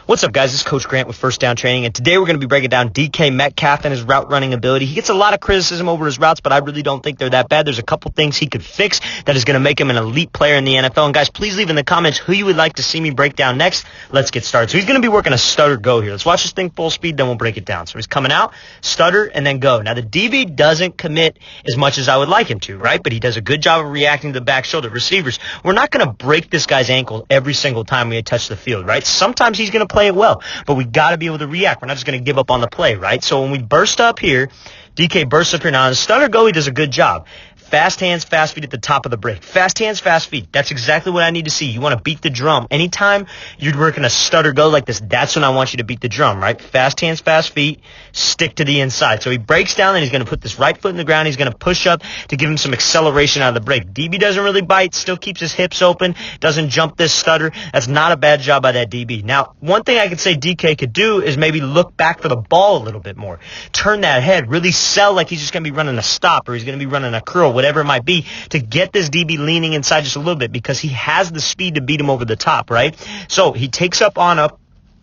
What's up, guys? This is Coach Grant with First Down Training, and today we're going to be breaking down D.K Metcalf and his route running ability. He gets a lot of criticism over his routes, but I really don't think they're that bad. There's a couple things he could fix that is going to make him an elite player in the NFL. And guys, please leave in the comments who you would like to see me break down next. Let's get started. So he's going to be working a stutter go here. Let's watch this thing full speed, then we'll break it down. So he's coming out, stutter, and then go. Now the DB doesn't commit as much as I would like him to, right? But he does a good job of reacting to the back shoulder. Receivers, we're not going to break this guy's ankle every single time we touch the field, right? Sometimes he's going to play it well, but we got to be able to react. We're not just going to give up on the play, right? So when we burst up here, DK bursts up here. Now, on the stutter go, he does a good job. Fast hands, fast feet at the top of the break. Fast hands, fast feet. That's exactly what I need to see. You want to beat the drum. Anytime you're working a stutter go like this, that's when I want you to beat the drum, right? Fast hands, fast feet. Stick to the inside. So he breaks down, and he's going to put this right foot in the ground. He's going to push up to give him some acceleration out of the break. DB doesn't really bite, still keeps his hips open, doesn't jump this stutter. That's not a bad job by that DB. Now, one thing I could say DK could do is maybe look back for the ball a little bit more. Turn that head. Really sell like he's just going to be running a stop or he's going to be running a curl, whatever it might be, to get this DB leaning inside just a little bit because he has the speed to beat him over the top, right? So he takes up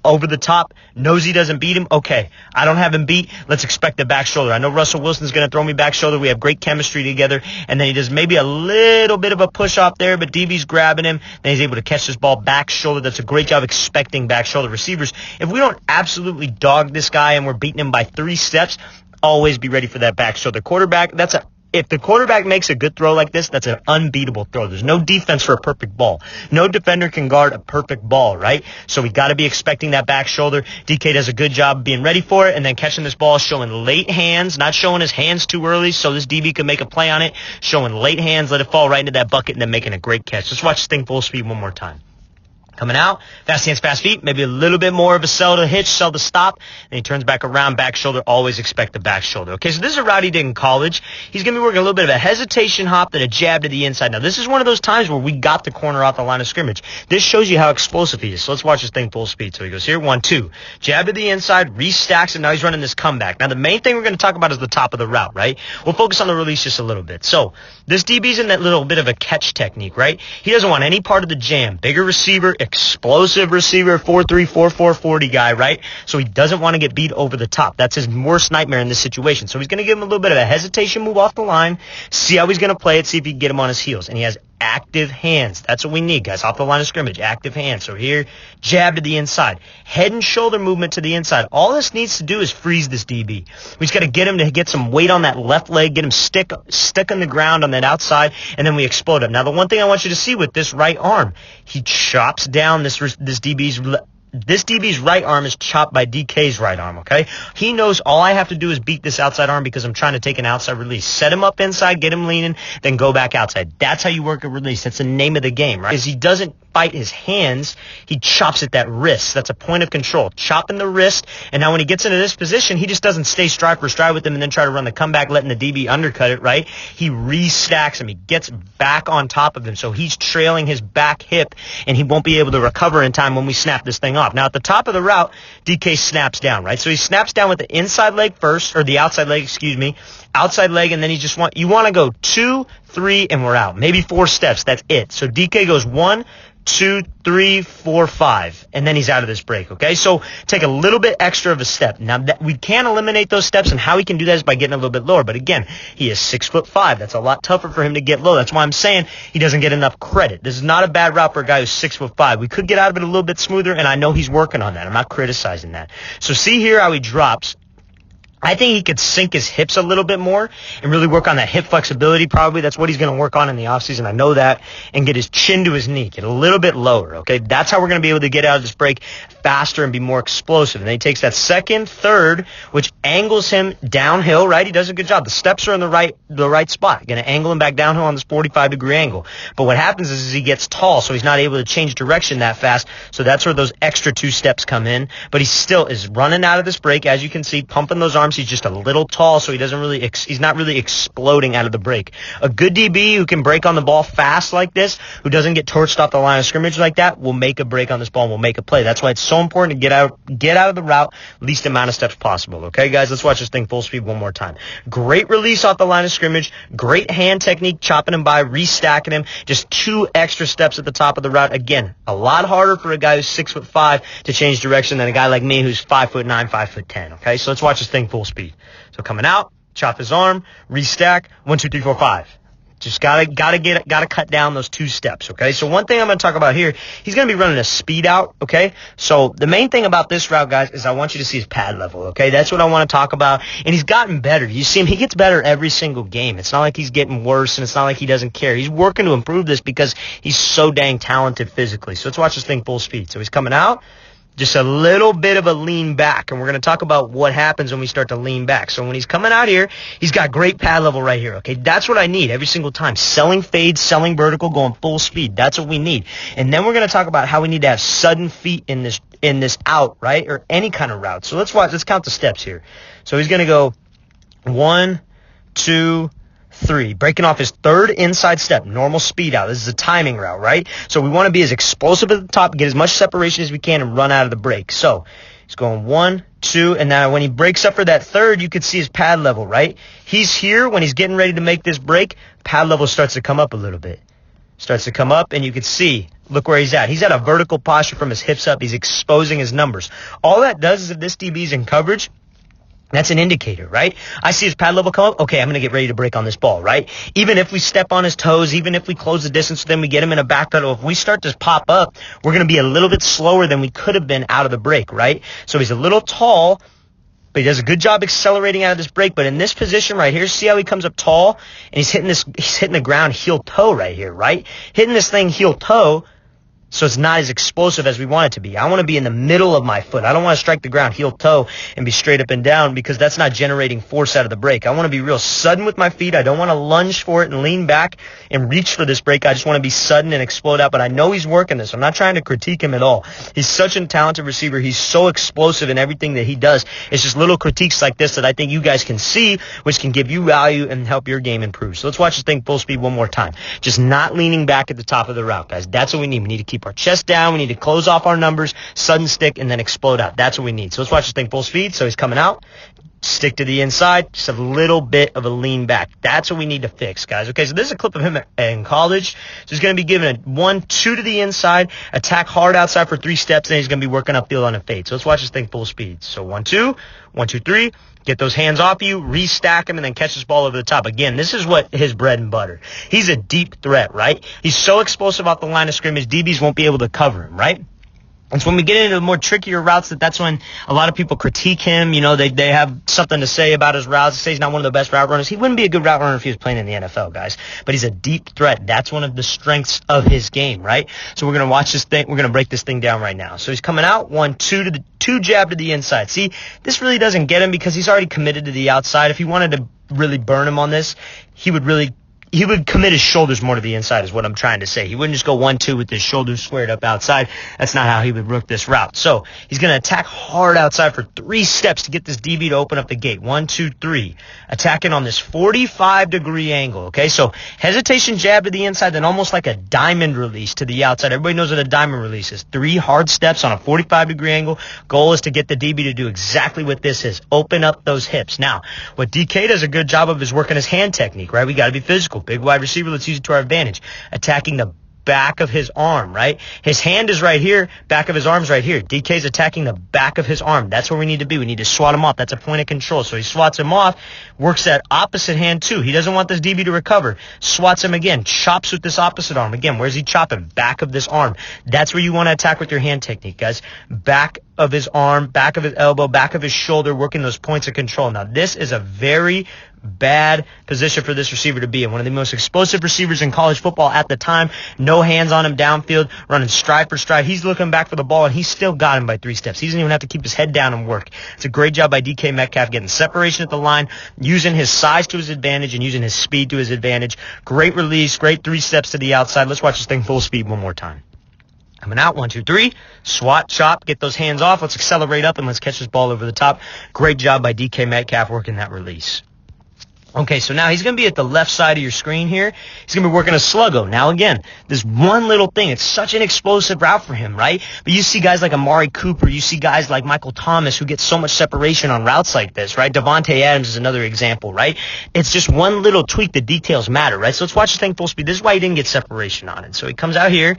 over the top, knows he doesn't beat him. Okay, I don't have him beat. Let's expect the back shoulder. I know Russell Wilson's going to throw me back shoulder. We have great chemistry together. And then he does maybe a little bit of a push off there, but DB's grabbing him. Then he's able to catch this ball back shoulder. That's a great job expecting back shoulder. Receivers, if we don't absolutely dog this guy and we're beating him by 3 steps, always be ready for that back shoulder. Quarterback, if the quarterback makes a good throw like this, that's an unbeatable throw. There's no defense for a perfect ball. No defender can guard a perfect ball, right? So we got to be expecting that back shoulder. DK does a good job of being ready for it and then catching this ball, showing late hands, not showing his hands too early so this DB can make a play on it, showing late hands, let it fall right into that bucket, and then making a great catch. Let's watch this thing full speed one more time. Coming out, fast hands, fast feet, maybe a little bit more of a sell to hitch, sell to stop, and he turns back around, back shoulder, always expect the back shoulder. Okay, so this is a route he did in college. He's going to be working a little bit of a hesitation hop, then a jab to the inside. Now, this is one of those times where we got the corner off the line of scrimmage. This shows you how explosive he is. So let's watch this thing full speed. So he goes here, 1, 2. Jab to the inside, restacks, and now he's running this comeback. Now, the main thing we're going to talk about is the top of the route, right? We'll focus on the release just a little bit. So this DB's in that little bit of a catch technique, right? He doesn't want any part of the jam. Bigger receiver, explosive receiver, 4.3, 4.4, 40 guy, right? So he doesn't want to get beat over the top. That's his worst nightmare in this situation. So he's going to give him a little bit of a hesitation move off the line, see how he's going to play it, see if he can get him on his heels. And he has active hands. That's what we need, guys. Off the line of scrimmage, active hands. So here, jab to the inside. Head and shoulder movement to the inside. All this needs to do is freeze this DB. We just got to get him to get some weight on that left leg, get him stuck on the ground on that outside, and then we explode him. Now, the one thing I want you to see with this right arm, he chops down this DB's right arm is chopped by DK's right arm, okay? He knows all I have to do is beat this outside arm because I'm trying to take an outside release. Set him up inside, get him leaning, then go back outside. That's how you work a release. That's the name of the game, right? Is he doesn't fight his hands, he chops at that wrist. That's a point of control. Chopping the wrist, and now when he gets into this position, he just doesn't stay stride for stride with him and then try to run the comeback, letting the DB undercut it, right? He restacks him. He gets back on top of him, so he's trailing his back hip, and he won't be able to recover in time when we snap this thing off. Now, at the top of the route, DK snaps down, right? So he snaps down with the inside leg first, or the outside leg, outside leg, and then you want to go 2, 3, and we're out. Maybe 4 steps. That's it. So DK goes 1, 2, 3, 4, 5, and then he's out of this break, okay? So take a little bit extra of a step. Now, we can eliminate those steps, and how he can do that is by getting a little bit lower. But again, he is 6'5". That's a lot tougher for him to get low. That's why I'm saying he doesn't get enough credit. This is not a bad route for a guy who's 6'5". We could get out of it a little bit smoother, and I know he's working on that. I'm not criticizing that. So see here how he drops. I think he could sink his hips a little bit more and really work on that hip flexibility probably. That's what he's going to work on in the offseason. I know that. And get his chin to his knee. Get a little bit lower, okay? That's how we're going to be able to get out of this break faster and be more explosive. And then he takes that second, third, which angles him downhill, right? He does a good job. The steps are in the right spot. Going to angle him back downhill on this 45-degree angle. But what happens is he gets tall, so he's not able to change direction that fast. So that's where those extra 2 steps come in. But he still is running out of this break, as you can see, pumping those arms arms. He's just a little tall, so he doesn't really he's not really exploding out of the break. A good DB who can break on the ball fast like this, who doesn't get torched off the line of scrimmage like that, will make a break on this ball and will make a play. That's why it's so important to get out of the route least amount of steps possible. Okay, guys, let's watch this thing full speed one more time. Great release off the line of scrimmage, great hand technique, chopping him by, restacking him, just 2 extra steps at the top of the route. Again, a lot harder for a guy who's 6'5" to change direction than a guy like me who's 5'9", 5'10". Okay, so let's watch this thing full speed. So coming out, chop his arm, restack, 1, 2, 3, 4, 5. Just gotta cut down those 2 steps, okay? So one thing I'm gonna talk about here, he's gonna be running a speed out, okay? So the main thing about this route, guys, is I want you to see his pad level, okay? That's what I want to talk about. And he's gotten better. You see him, he gets better every single game. It's not like he's getting worse, and it's not like he doesn't care. He's working to improve this because he's so dang talented physically. So let's watch this thing full speed. So he's coming out. Just a little bit of a lean back, and we're going to talk about what happens when we start to lean back. So when he's coming out here, he's got great pad level right here, okay? That's what I need every single time. Selling fade, selling vertical, going full speed. That's what we need. And then we're going to talk about how we need to have sudden feet in this out, right? Or any kind of route. So let's count the steps here. So he's going to go 1, 2, 3, breaking off his 3rd inside step, normal speed out. This is a timing route, right? So we want to be as explosive at the top, get as much separation as we can, and run out of the break. So he's going 1, 2, and now when he breaks up for that 3rd, you can see his pad level, right? He's here when he's getting ready to make this break. Pad level starts to come up a little bit. Starts to come up, and you can see, look where he's at. He's at a vertical posture from his hips up. He's exposing his numbers. All that does is if this DB's in coverage, that's an indicator, right? I see his pad level come up. Okay, I'm going to get ready to break on this ball, right? Even if we step on his toes, even if we close the distance, then we get him in a back pedal. If we start to pop up, we're going to be a little bit slower than we could have been out of the break, right? So he's a little tall, but he does a good job accelerating out of this break. But in this position right here, see how he comes up tall and he's hitting the ground heel toe right here, right? Hitting this thing heel toe. So it's not as explosive as we want it to be. I want to be in the middle of my foot. I don't want to strike the ground heel toe and be straight up and down because that's not generating force out of the break. I want to be real sudden with my feet. I don't want to lunge for it and lean back and reach for this break. I just want to be sudden and explode out. But I know he's working this. I'm not trying to critique him at all. He's such a talented receiver. He's so explosive in everything that he does. It's just little critiques like this that I think you guys can see, which can give you value and help your game improve. So let's watch this thing full speed one more time. Just not leaning back at the top of the route, guys. That's what we need. We need to keep our chest down. We need to close off our numbers, sudden stick, and then explode out. That's what we need. So let's watch this thing full speed. So he's coming out. Stick to the inside. Just a little bit of a lean back. That's what we need to fix, guys. Okay, so this is a clip of him in college. So he's going to be giving a 1, 2 to the inside, attack hard outside for 3 steps, and he's going to be working upfield on a fade. So let's watch this thing full speed. So 1, 2, 1, 2, 3. Get those hands off you, restack him, and then catch this ball over the top. Again, this is what his bread and butter. He's a deep threat, right? He's so explosive off the line of scrimmage, DBs won't be able to cover him, right? And so when we get into the more trickier routes, that's when a lot of people critique him. You know, they have something to say about his routes. They say he's not one of the best route runners. He wouldn't be a good route runner if he was playing in the NFL, guys. But he's a deep threat. That's one of the strengths of his game, right? So we're going to watch this thing. We're going to break this thing down right now. So he's coming out, 1, 2 to the 2 jab to the inside. See, this really doesn't get him because he's already committed to the outside. If he wanted to really burn him on this, he would commit his shoulders more to the inside is what I'm trying to say. He wouldn't just go 1, 2 with his shoulders squared up outside. That's not how he would work this route. So he's going to attack hard outside for 3 steps to get this DB to open up the gate. 1, 2, 3. Attacking on this 45-degree angle, okay? So hesitation jab to the inside, then almost like a diamond release to the outside. Everybody knows what a diamond release is. 3 hard steps on a 45-degree angle. Goal is to get the DB to do exactly what this is. Open up those hips. Now, what DK does a good job of is working his hand technique, right? We got to be physical. Big wide receiver, let's use it to our advantage. Attacking the back of his arm, right? His hand is right here, back of his arm's right here. DK's attacking the back of his arm. That's where we need to be. We need to swat him off. That's a point of control. So he swats him off, works that opposite hand too. He doesn't want this DB to recover. Swats him again, chops with this opposite arm. Again, where's he chopping? Back of this arm. That's where you want to attack with your hand technique, guys. Back of his arm, back of his elbow, back of his shoulder, working those points of control. Now, this is a very bad position for this receiver to be in. One of the most explosive receivers in college football at the time. No hands on him downfield, running stride for stride. He's looking back for the ball, and he still got him by 3 steps. He doesn't even have to keep his head down and work. It's a great job by D.K Metcalf getting separation at the line, using his size to his advantage and using his speed to his advantage. Great release, great 3 steps to the outside. Let's watch this thing full speed one more time. Coming out, 1, 2, 3, swat, chop, get those hands off. Let's accelerate up and let's catch this ball over the top. Great job by DK Metcalf working that release. Okay, so now he's going to be at the left side of your screen here. He's going to be working a sluggo. Now, again, this one little thing, it's such an explosive route for him, right? But you see guys like Amari Cooper, you see guys like Michael Thomas who get so much separation on routes like this, right? Devontae Adams is another example, right? It's just one little tweak. The details matter, right? So let's watch this thing full speed. This is why he didn't get separation on it. So he comes out here.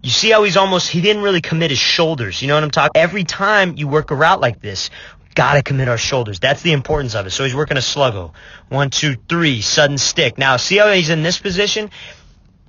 You see how he didn't really commit his shoulders. You know what I'm talking? Every time you work a route like this, gotta commit our shoulders. That's the importance of it. So he's working a sluggo. 1, 2, 3, sudden stick. Now, see how he's in this position?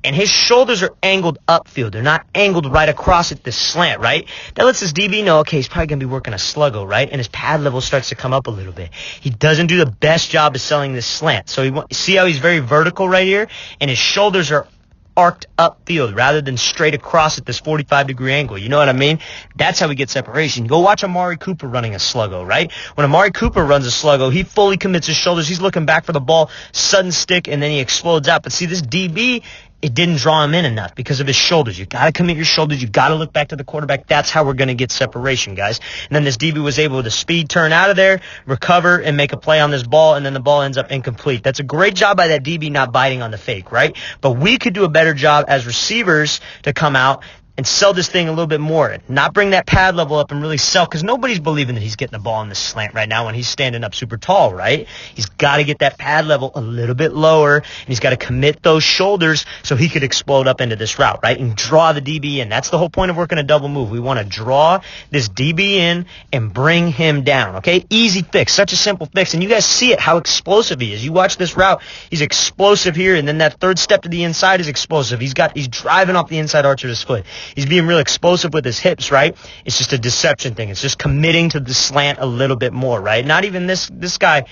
And his shoulders are angled upfield. They're not angled right across at this slant, right? That lets his DB know, okay, he's probably going to be working a sluggo, right? And his pad level starts to come up a little bit. He doesn't do the best job of selling this slant. So see how he's very vertical right here? And his shoulders are arced upfield rather than straight across at this 45-degree angle. You know what I mean? That's how we get separation. Go watch Amari Cooper running a sluggo, right? When Amari Cooper runs a sluggo, he fully commits his shoulders. He's looking back for the ball, sudden stick, and then he explodes out. But see, this DB, it didn't draw him in enough because of his shoulders. You got to commit your shoulders. You got to look back to the quarterback. That's how we're going to get separation, guys. And then this DB was able to speed turn out of there, recover, and make a play on this ball, and then the ball ends up incomplete. That's a great job by that DB not biting on the fake, right? But we could do a better job as receivers to come out and sell this thing a little bit more. Not bring that pad level up and really sell, because nobody's believing that he's getting the ball in this slant right now when he's standing up super tall, right? He's got to get that pad level a little bit lower, and he's got to commit those shoulders so he could explode up into this route, right? And draw the DB in. That's the whole point of working a double move. We want to draw this DB in and bring him down, okay? Easy fix. Such a simple fix. And you guys see it, how explosive he is. You watch this route. He's explosive here, and then that third step to the inside is explosive. He's driving off the inside arch of his foot. He's being real explosive with his hips, right? It's just a deception thing. It's just committing to the slant a little bit more, right? Not even this guy,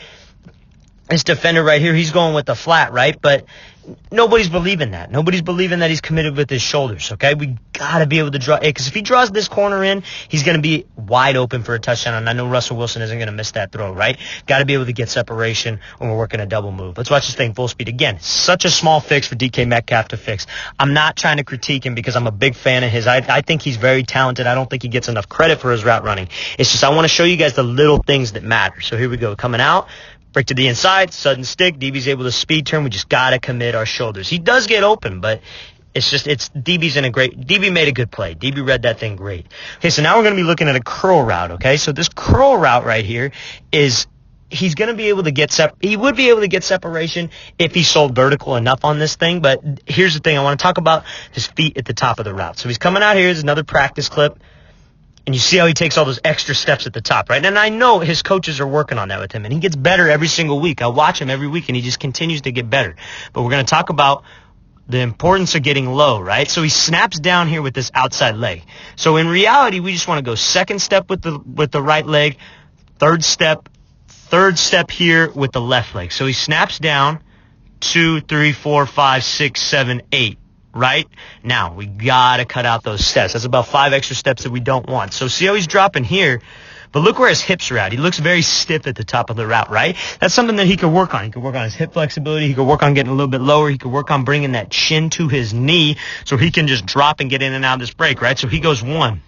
this defender right here, he's going with the flat, right? But nobody's believing that. Nobody's believing that he's committed with his shoulders, okay? We got to be able to draw it, because if he draws this corner in, he's going to be wide open for a touchdown, and I know Russell Wilson isn't going to miss that throw, right? Got to be able to get separation when we're working a double move. Let's watch this thing full speed. Again, such a small fix for DK Metcalf to fix. I'm not trying to critique him because I'm a big fan of his. I think he's very talented. I don't think he gets enough credit for his route running. It's just I want to show you guys the little things that matter. So here we go. Coming out. Break to the inside, sudden stick. DB's able to speed turn. We just got to commit our shoulders. He does get open, but DB made a good play. DB read that thing great. Okay, so now we're going to be looking at a curl route, okay? So this curl route right here is he's going to be able to he would be able to get separation if he sold vertical enough on this thing, but here's the thing. I want to talk about his feet at the top of the route. So he's coming out here. Here's another practice clip. And you see how he takes all those extra steps at the top, right? And I know his coaches are working on that with him, and he gets better every single week. I watch him every week, and he just continues to get better. But we're going to talk about the importance of getting low, right? So he snaps down here with this outside leg. So in reality, we just want to go second step with the right leg, third step here with the left leg. So he snaps down 2, 3, 4, 5, 6, 7, 8. Right? Now, we got to cut out those steps. That's about 5 extra steps that we don't want. So see how he's dropping here, but look where his hips are at. He looks very stiff at the top of the route, right? That's something that he could work on. He could work on his hip flexibility. He could work on getting a little bit lower. He could work on bringing that chin to his knee so he can just drop and get in and out of this break, right? So he goes 1,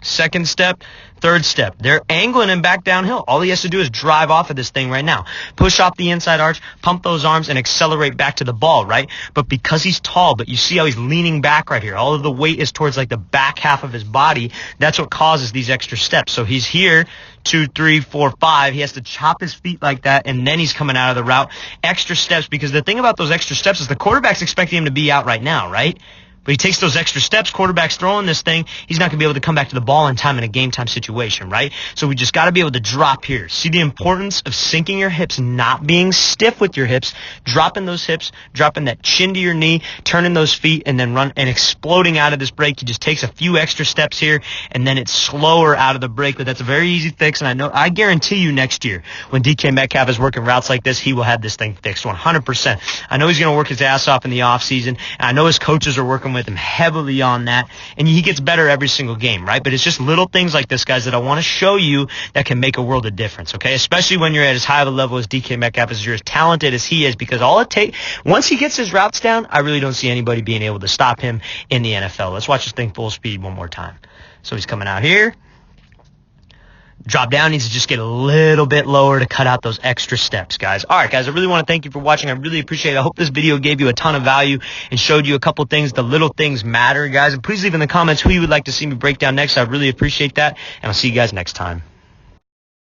second step, third step. They're angling him back downhill. All he has to do is drive off of this thing right now. Push off the inside arch, pump those arms, and accelerate back to the ball, right? But because he's tall, but you see how he's leaning back right here. All of the weight is towards like the back half of his body. That's what causes these extra steps. So he's here, 2, 3, 4, 5. He has to chop his feet like that, and then he's coming out of the route. Extra steps, because the thing about those extra steps is the quarterback's expecting him to be out right now, right? But he takes those extra steps, quarterback's throwing this thing, he's not going to be able to come back to the ball in time in a game-time situation, right? So we just got to be able to drop here. See the importance of sinking your hips, not being stiff with your hips, dropping those hips, dropping that chin to your knee, turning those feet, and then run and exploding out of this break. He just takes a few extra steps here, and then it's slower out of the break, but that's a very easy fix, and I guarantee you next year when DK Metcalf is working routes like this, he will have this thing fixed 100%. I know he's going to work his ass off in the offseason, and I know his coaches are working with him heavily on that, and he gets better every single game, right? But it's just little things like this, guys, that I want to show you that can make a world of difference, okay? Especially when you're at as high of a level as DK Metcalf, as you're as talented as he is, because all it takes, once he gets his routes down, I really don't see anybody being able to stop him in the NFL. Let's watch this thing full speed one more time. So he's coming out here. Drop down needs to just get a little bit lower to cut out those extra steps, guys. All right, guys, I really want to thank you for watching. I really appreciate it. I hope this video gave you a ton of value and showed you a couple things. The little things matter, guys. And please leave in the comments who you would like to see me break down next. I really appreciate that, and I'll see you guys next time.